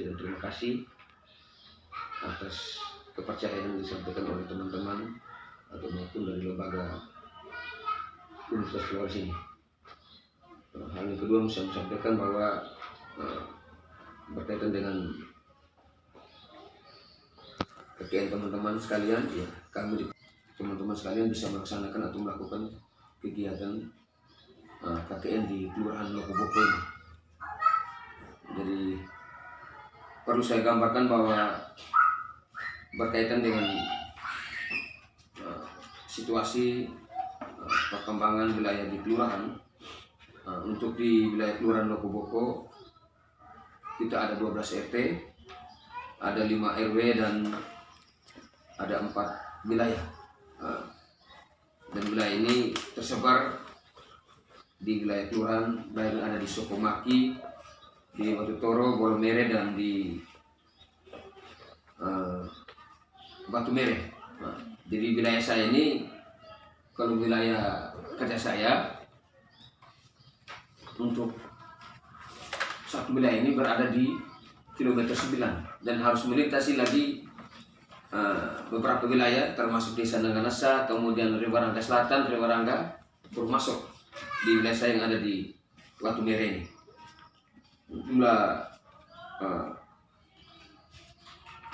apresiasi dan terima kasih atas kepercayaan yang disampaikan oleh teman-teman atau maupun dari lembaga Universitas Flores ini. Hal yang kedua saya sampaikan bahwa berkaitan dengan KKN teman-teman sekalian, ya kami teman-teman sekalian bisa melaksanakan atau melakukan kegiatan KKN di Kelurahan Lokoboko ini. Jadi perlu saya gambarkan bahwa berkaitan dengan situasi perkembangan wilayah di kelurahan, untuk di wilayah Kelurahan Lokoboko kita ada 12 RT, ada 5 RW dan ada 4 wilayah. Dan wilayah ini tersebar di wilayah kelurahan, baik ada di Sokomaki, di Batu Toro, Bolomere dan di Batu Mere. Jadi wilayah saya ini, kalau wilayah kerja saya, untuk satu wilayah ini berada di kilometer 9 dan harus melintasi lagi beberapa wilayah termasuk Desa Nanganasa, kemudian Rewarangga Selatan, Rewarangga, baru masuk di wilayah saya yang ada di Batu Mere ini. Jumlah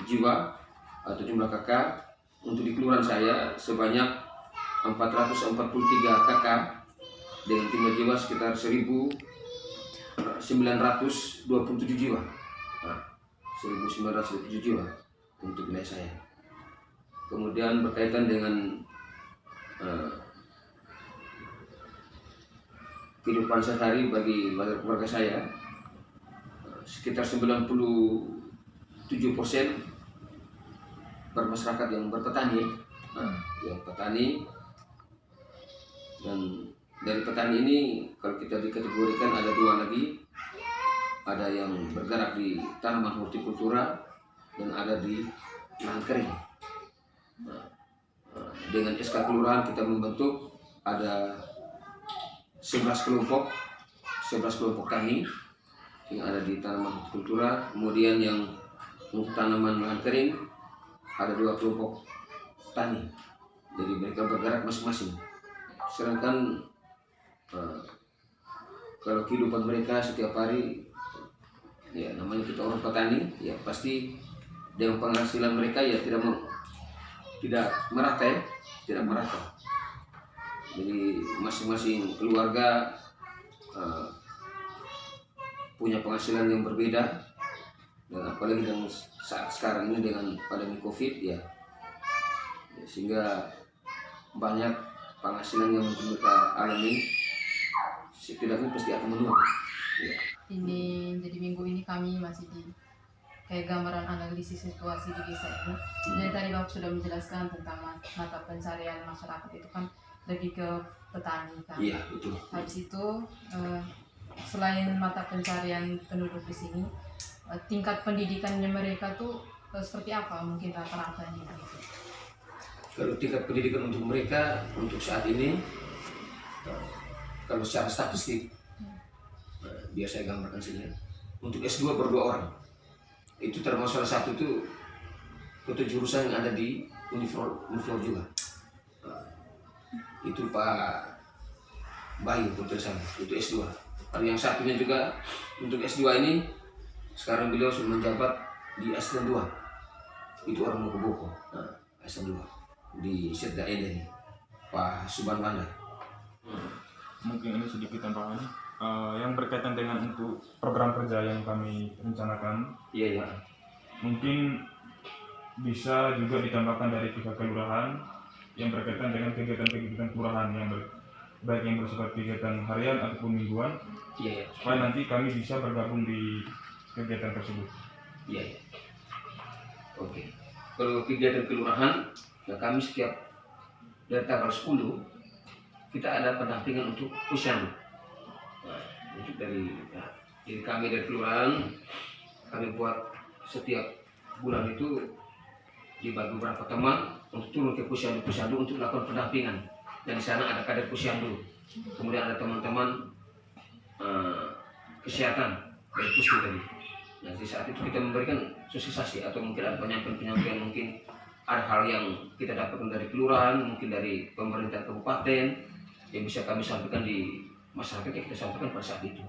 jiwa atau jumlah kakak untuk di kelurahan saya sebanyak 443 kakak dengan jumlah jiwa sekitar 1.927 jiwa. 1.927 jiwa untuk wilayah saya. Kemudian berkaitan dengan kehidupan sehari bagi keluarga saya, sekitar 97% bermasyarakat yang berpetani, yang petani. Dan dari petani ini kalau kita dikategorikan ada 2 lagi, ada yang bergerak di tanaman hortikultura dan ada di lahan kering. Dengan SK kelurahan kita membentuk ada 11 kelompok tani yang ada di tanaman hortikultura, kemudian yang untuk tanaman lahan kering ada 2 kelompok tani. Jadi mereka bergerak masing-masing. Sedangkan kalau kehidupan mereka setiap hari, ya namanya kita orang petani, ya pasti dengan penghasilan mereka ya tidak merata ya, tidak merata. Jadi masing-masing keluarga punya penghasilan yang berbeda, dan apalagi dengan saat sekarang ini dengan pandemi COVID ya, sehingga banyak penghasilan yang mereka alami setidaknya pasti akan menurun. Ya. Ini jadi minggu ini kami masih di kayak gambaran analisis situasi di desa ini. Jadi tadi Bapak sudah menjelaskan tentang mata pencarian masyarakat itu kan lebih ke petani kan. Iya, betul. Habis itu selain mata pencarian penduduk di sini, tingkat pendidikannya mereka tuh seperti apa mungkin rata-ratanya gitu. Kalau tingkat pendidikan untuk mereka untuk saat ini, kalau secara statistik biar saya gambarkan sini, untuk S2 ber 2 orang. Itu termasuk salah satu itu jurusan yang ada di Uniflor juga. Itu Pak Bayu Putrisan, itu S2. Kalau yang satunya juga untuk S2 ini sekarang beliau sudah menjabat di S2. Itu orang Lokoboko. S2 di Setda ini Pak Suban Wanda. Mungkin ini sedikit tambahan yang berkaitan dengan untuk program kerja yang kami rencanakan. Iya. Mungkin bisa juga ditambahkan dari pihak kelurahan yang berkaitan dengan kegiatan-kegiatan kelurahan yang baik yang bersifat kegiatan harian ataupun mingguan. Iya. Supaya nanti kami bisa bergabung di kegiatan tersebut. Iya. Oke. Kalau kegiatan kelurahan, ya kami setiap dari tanggal 10 kita ada pendampingan untuk posyandu. Untuk dari kami dari kelurahan, kami buat setiap bulan itu dibagi beberapa teman untuk turun ke posyandu untuk melakukan pendampingan. Dan di sana ada kader posyandu, kemudian ada teman-teman kesehatan dari puskes tadi. Nanti saat itu kita memberikan sosialisasi atau mungkin ada penyampaian mungkin ada hal yang kita dapatkan dari kelurahan, mungkin dari pemerintah kabupaten yang bisa kami sampaikan di masyarakat, yang kita sampaikan pada saat itu.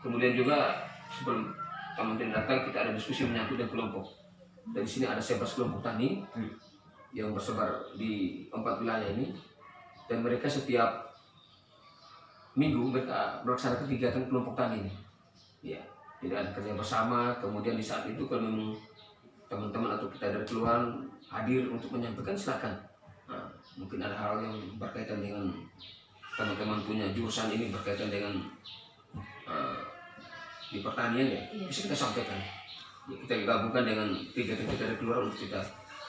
Kemudian juga sebelum Kementerian datang, kita ada diskusi menyangkut dengan kelompok. Dan di sini ada 11 kelompok tani yang tersebar di 4 wilayah ini, dan mereka setiap minggu mereka melaksanakan kegiatan kelompok tani ini. Ya, tidak ada kerja bersama. Kemudian di saat itu kalau memang teman-teman atau kita dari kelurahan hadir untuk menyampaikan, silakan. Nah, mungkin ada hal yang berkaitan dengan teman-teman punya jurusan ini berkaitan dengan di pertanian ya, bisa kita sampaikan. Ya, kita gabungkan dengan kegiatan kita dari kelurahan untuk kita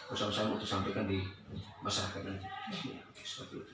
bersama-sama untuk sampaikan di masyarakat nanti. Ya, seperti itu.